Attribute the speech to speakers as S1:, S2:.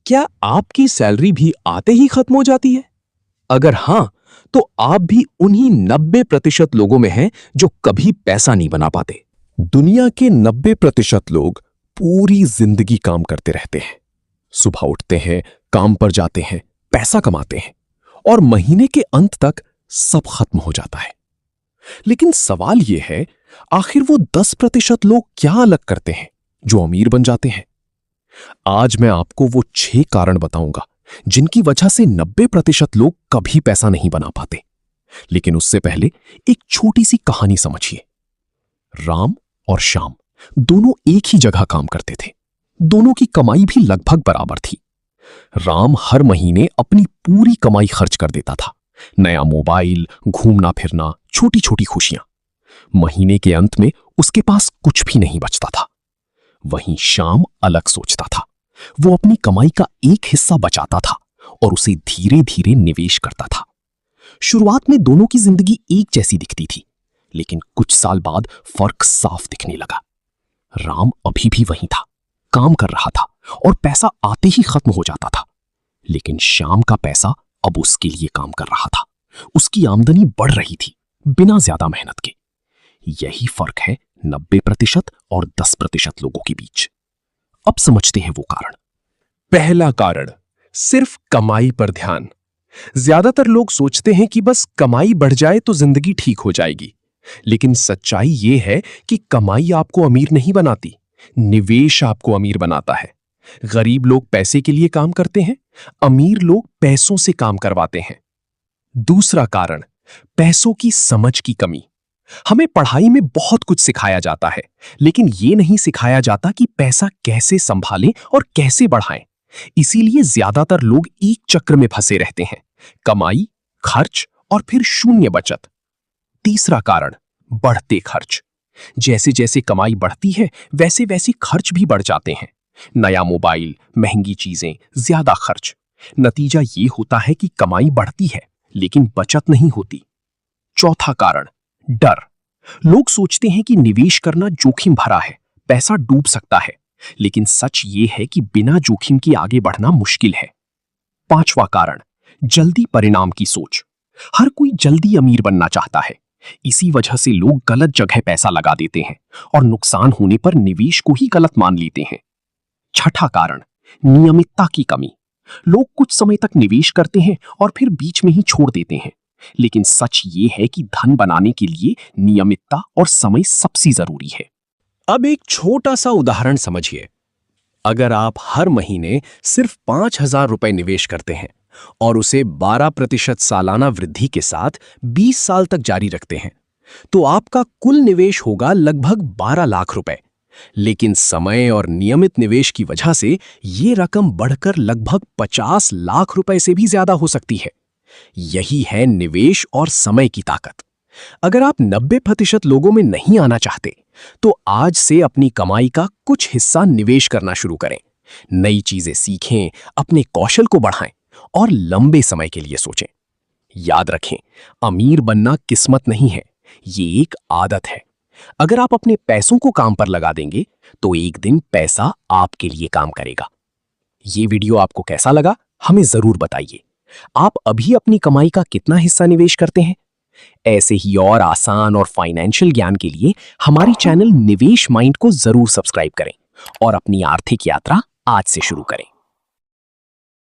S1: क्या आपकी सैलरी भी आते ही खत्म हो जाती है? अगर हां, तो आप भी उन्हीं 90% लोगों में हैं जो कभी पैसा नहीं बना पाते।
S2: दुनिया के 90% लोग पूरी जिंदगी काम करते रहते हैं। सुबह उठते हैं, काम पर जाते हैं, पैसा कमाते हैं और महीने के अंत तक सब खत्म हो जाता है। लेकिन सवाल यह है, आखिर वो 10% लोग क्या अलग करते हैं जो अमीर बन जाते हैं? आज मैं आपको वो 6 कारण बताऊंगा जिनकी वजह से 90% लोग कभी पैसा नहीं बना पाते। लेकिन उससे पहले एक छोटी सी कहानी समझिए। राम और श्याम दोनों एक ही जगह काम करते थे। दोनों की कमाई भी लगभग बराबर थी। राम हर महीने अपनी पूरी कमाई खर्च कर देता था। नया मोबाइल, घूमना फिरना, छोटी छोटी खुशियां। महीने के अंत में उसके पास कुछ भी नहीं बचता था। वहीं श्याम अलग सोचता था। वो अपनी कमाई का एक हिस्सा बचाता था और उसे धीरे धीरे निवेश करता था। शुरुआत में दोनों की जिंदगी एक जैसी दिखती थी, लेकिन कुछ साल बाद फर्क साफ दिखने लगा। राम अभी भी वहीं था, काम कर रहा था और पैसा आते ही खत्म हो जाता था। लेकिन श्याम का पैसा अब उसके लिए काम कर रहा था। उसकी आमदनी बढ़ रही थी, बिना ज्यादा मेहनत के। यही फर्क है 90% और 10% लोगों के बीच। अब समझते हैं वो कारण।
S1: पहला कारण, सिर्फ कमाई पर ध्यान। ज्यादातर लोग सोचते हैं कि बस कमाई बढ़ जाए तो जिंदगी ठीक हो जाएगी। लेकिन सच्चाई यह है कि कमाई आपको अमीर नहीं बनाती, निवेश आपको अमीर बनाता है। गरीब लोग पैसे के लिए काम करते हैं, अमीर लोग पैसों से काम करवाते हैं। दूसरा कारण, पैसों की समझ की कमी। हमें पढ़ाई में बहुत कुछ सिखाया जाता है, लेकिन यह नहीं सिखाया जाता कि पैसा कैसे संभालें और कैसे बढ़ाएं। इसीलिए ज्यादातर लोग एक चक्र में फंसे रहते हैं, कमाई, खर्च और फिर शून्य बचत। तीसरा कारण, बढ़ते खर्च। जैसे जैसे कमाई बढ़ती है, वैसे वैसे खर्च भी बढ़ जाते हैं। नया मोबाइल, महंगी चीजें, ज्यादा खर्च। नतीजा ये होता है कि कमाई बढ़ती है, लेकिन बचत नहीं होती। चौथा कारण, डर। लोग सोचते हैं कि निवेश करना जोखिम भरा है, पैसा डूब सकता है। लेकिन सच ये है कि बिना जोखिम के आगे बढ़ना मुश्किल है। पांचवा कारण, जल्दी परिणाम की सोच। हर कोई जल्दी अमीर बनना चाहता है। इसी वजह से लोग गलत जगह पैसा लगा देते हैं और नुकसान होने पर निवेश को ही गलत मान लेते हैं। छठा कारण, नियमितता की कमी। लोग कुछ समय तक निवेश करते हैं और फिर बीच में ही छोड़ देते हैं। लेकिन सच ये है कि धन बनाने के लिए नियमितता और समय सबसे जरूरी है। अब एक छोटा सा उदाहरण समझिए। अगर आप हर महीने सिर्फ 5,000 रुपए निवेश करते हैं और उसे 12% सालाना वृद्धि के साथ 20 साल तक जारी रखते हैं, तो आपका कुल निवेश होगा लगभग 12 लाख रुपए। लेकिन समय और नियमित निवेश की वजह से ये रकम बढ़कर लगभग 50 लाख रुपए से भी ज्यादा हो सकती है। यही है निवेश और समय की ताकत। अगर आप 90% लोगों में नहीं आना चाहते, तो आज से अपनी कमाई का कुछ हिस्सा निवेश करना शुरू करें। नई चीजें सीखें, अपने कौशल को बढ़ाएं और लंबे समय के लिए सोचें। याद रखें, अमीर बनना किस्मत नहीं है, ये एक आदत है। अगर आप अपने पैसों को काम पर लगा देंगे, तो एक दिन पैसा आपके लिए काम करेगा। ये वीडियो आपको कैसा लगा, हमें जरूर बताइए। आप अभी अपनी कमाई का कितना हिस्सा निवेश करते हैं? ऐसे ही और आसान और फाइनेंशियल ज्ञान के लिए हमारी चैनल निवेश माइंड को जरूर सब्सक्राइब करें और अपनी आर्थिक यात्रा आज से शुरू करें।